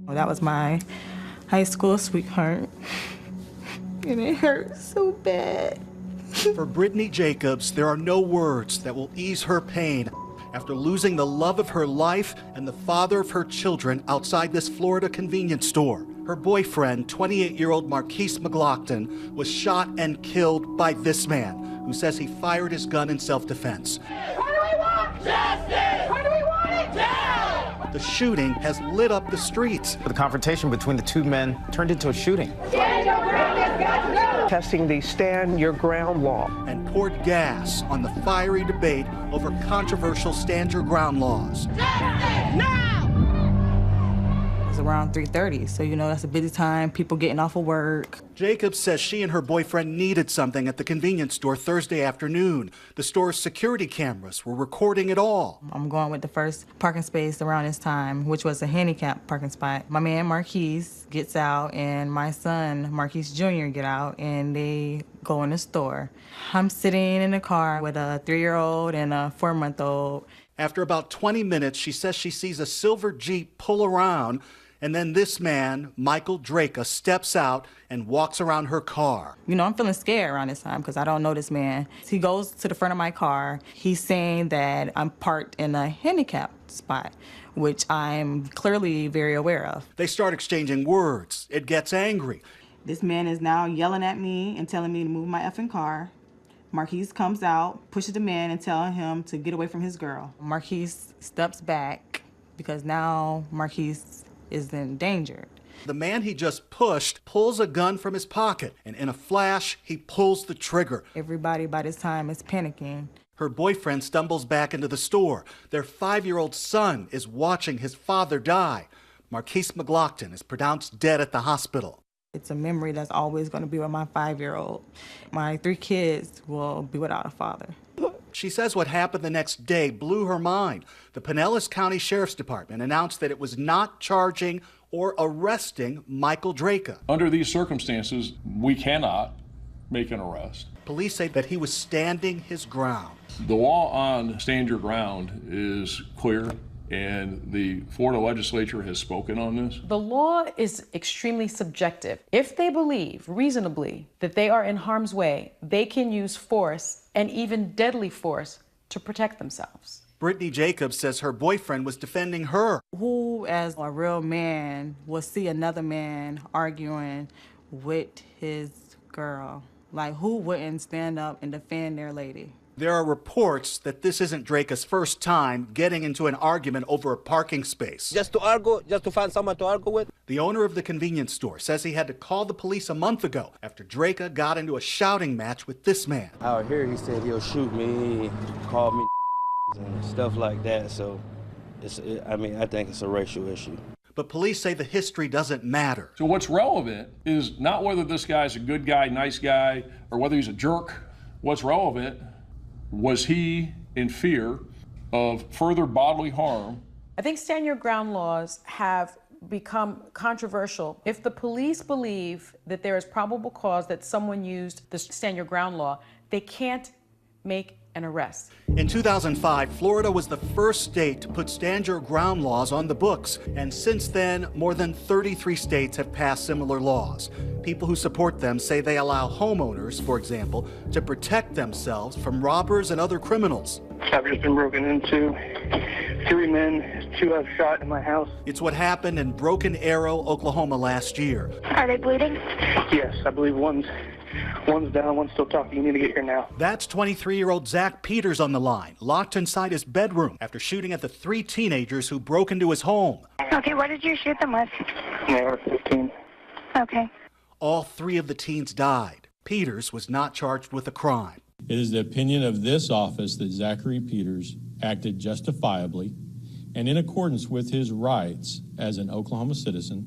Well, that was my high school sweetheart, and it hurt so bad. For Brittany Jacobs, there are no words that will ease her pain after losing the love of her life and the father of her children outside this Florida convenience store. Her boyfriend, 28-year-old Markeis McGlockton, was shot and killed by this man, who says he fired his gun in self-defense. What do we want? Justice! What do we want it down? The shooting has lit up the streets. The confrontation between the two men turned into a shooting. Stand your ground, it's got to go! Testing the stand your ground law. And poured gas on the fiery debate over controversial stand your ground laws. Justice! Now! It was around 3:30, so that's a busy time, people getting off of work. Jacobs says she and her boyfriend needed something at the convenience store Thursday afternoon. The store's security cameras were recording it all. I'm going with the first parking space around this time, which was a handicapped parking spot. My man Markeis gets out, and my son Markeis Jr. get out, and they go in the store. I'm sitting in the car with a 3-year-old and a 4-month-old. After about 20 minutes, she says she sees a silver Jeep pull around, and then this man, Michael Drejka, steps out and walks around her car. I'm feeling scared around this time because I don't know this man. He goes to the front of my car. He's saying that I'm parked in a handicapped spot, which I'm clearly very aware of. They start exchanging words. It gets angry. This man is now yelling at me and telling me to move my effing car. Markeis comes out, pushes the man and telling him to get away from his girl. Markeis steps back because now Markeis is endangered. The man he just pushed pulls a gun from his pocket, and in a flash, he pulls the trigger. Everybody by this time is panicking. Her boyfriend stumbles back into the store. Their 5-year-old son is watching his father die. Markeis McGlockton is pronounced dead at the hospital. It's a memory that's always going to be with my 5-year-old. My 3 kids will be without a father. She says what happened the next day blew her mind. The Pinellas County Sheriff's Department announced that it was not charging or arresting Michael Drejka. Under these circumstances, we cannot make an arrest. Police say that he was standing his ground. The law on stand your ground is clear, and the Florida legislature has spoken on this. The law is extremely subjective. If they believe reasonably that they are in harm's way, they can use force and even deadly force to protect themselves. Brittany Jacobs says her boyfriend was defending her. Who, as a real man, will see another man arguing with his girl? Like, who wouldn't stand up and defend their lady? There are reports that this isn't Drejka's first time getting into an argument over a parking space. Just to argue, just to find someone to argue with? The owner of the convenience store says he had to call the police a month ago after Drejka got into a shouting match with this man. Out here, he said he'll shoot me, call me and stuff like that. So, I think it's a racial issue. But police say the history doesn't matter. So what's relevant is not whether this guy's a good guy, nice guy, or whether he's a jerk. What's relevant was he in fear of further bodily harm. I think stand your ground laws have become controversial. If the police believe that there is probable cause that someone used the stand your ground law, they can't make an arrest. In 2005, Florida was the first state to put stand your ground laws on the books. And since then, more than 33 states have passed similar laws. People who support them say they allow homeowners, for example, to protect themselves from robbers and other criminals. I've just been broken into. 3 men, 2 have shot in my house. It's what happened in Broken Arrow, Oklahoma last year. Are they bleeding? Yes, I believe one's down, one's still talking. You need to get here now. That's 23-year-old Zach Peters on the line, locked inside his bedroom after shooting at the 3 teenagers who broke into his home. Okay, what did you shoot them with? They were 15. Okay. All 3 of the teens died. Peters was not charged with a crime. It is the opinion of this office that Zachary Peters acted justifiably and in accordance with his rights as an Oklahoma citizen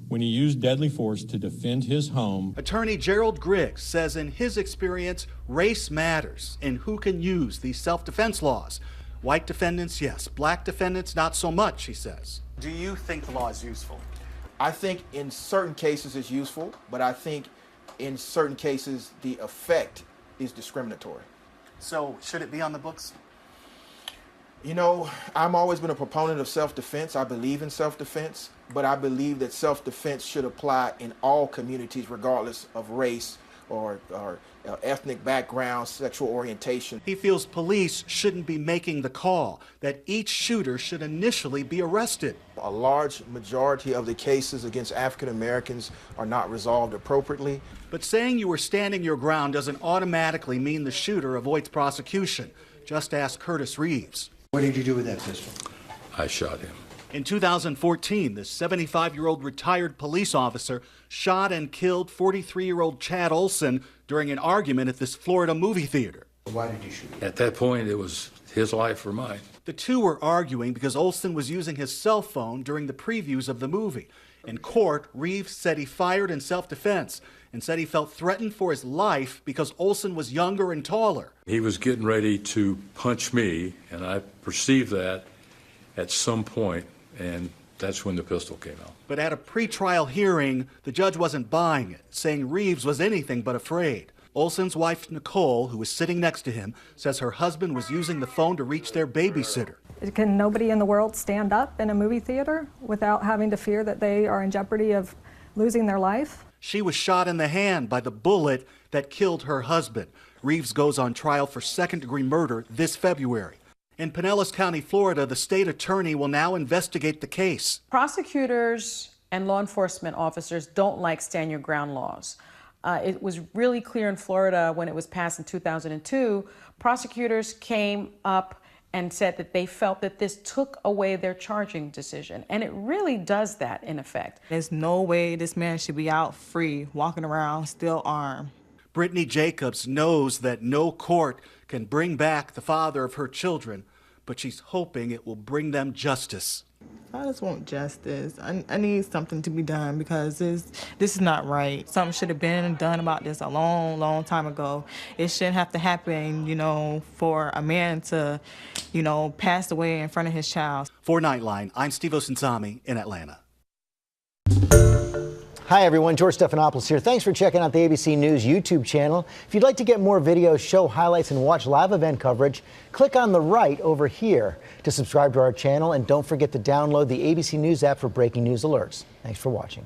when he used deadly force to defend his home. Attorney Gerald Griggs says in his experience, race matters in who can use these self-defense laws. White defendants, yes. Black defendants, not so much, he says. Do you think the law is useful? I think in certain cases it's useful, but I think in certain cases the effect is discriminatory. So should it be on the books? You know, I've always been a proponent of self-defense. I believe in self-defense, but I believe that self-defense should apply in all communities, regardless of race or ethnic background, sexual orientation. He feels police shouldn't be making the call, that each shooter should initially be arrested. A large majority of the cases against African Americans are not resolved appropriately. But saying you were standing your ground doesn't automatically mean the shooter avoids prosecution. Just ask Curtis Reeves. What did you do with that pistol? I shot him. In 2014, the 75-year-old retired police officer shot and killed 43-year-old Chad Olson during an argument at this Florida movie theater. Why did you shoot him? At that point, it was his life or mine. The two were arguing because Olson was using his cell phone during the previews of the movie. In court, Reeves said he fired in self-defense and said he felt threatened for his life because Olson was younger and taller. He was getting ready to punch me, and I perceived that at some point, and that's when the pistol came out. But at a pretrial hearing, the judge wasn't buying it, saying Reeves was anything but afraid. Olson's wife, Nicole, who was sitting next to him, says her husband was using the phone to reach their babysitter. Can nobody in the world stand up in a movie theater without having to fear that they are in jeopardy of losing their life? She was shot in the hand by the bullet that killed her husband. Reeves goes on trial for second-degree murder this February. In Pinellas County, Florida, the state attorney will now investigate the case. Prosecutors and law enforcement officers don't like stand your ground laws. It was really clear in Florida when it was passed in 2002. Prosecutors came up and said that they felt that this took away their charging decision. And it really does that, in effect. There's no way this man should be out free, walking around, still armed. Brittany Jacobs knows that no court can bring back the father of her children, but she's hoping it will bring them justice. I just want justice. I need something to be done because this is not right. Something should have been done about this a long, long time ago. It shouldn't have to happen, for a man to, pass away in front of his child. For Nightline, I'm Steve Osunsami in Atlanta. Hi everyone, George Stephanopoulos here. Thanks for checking out the ABC News YouTube channel. If you'd like to get more videos, show highlights, and watch live event coverage, click on the right over here to subscribe to our channel, and don't forget to download the ABC News app for breaking news alerts. Thanks for watching.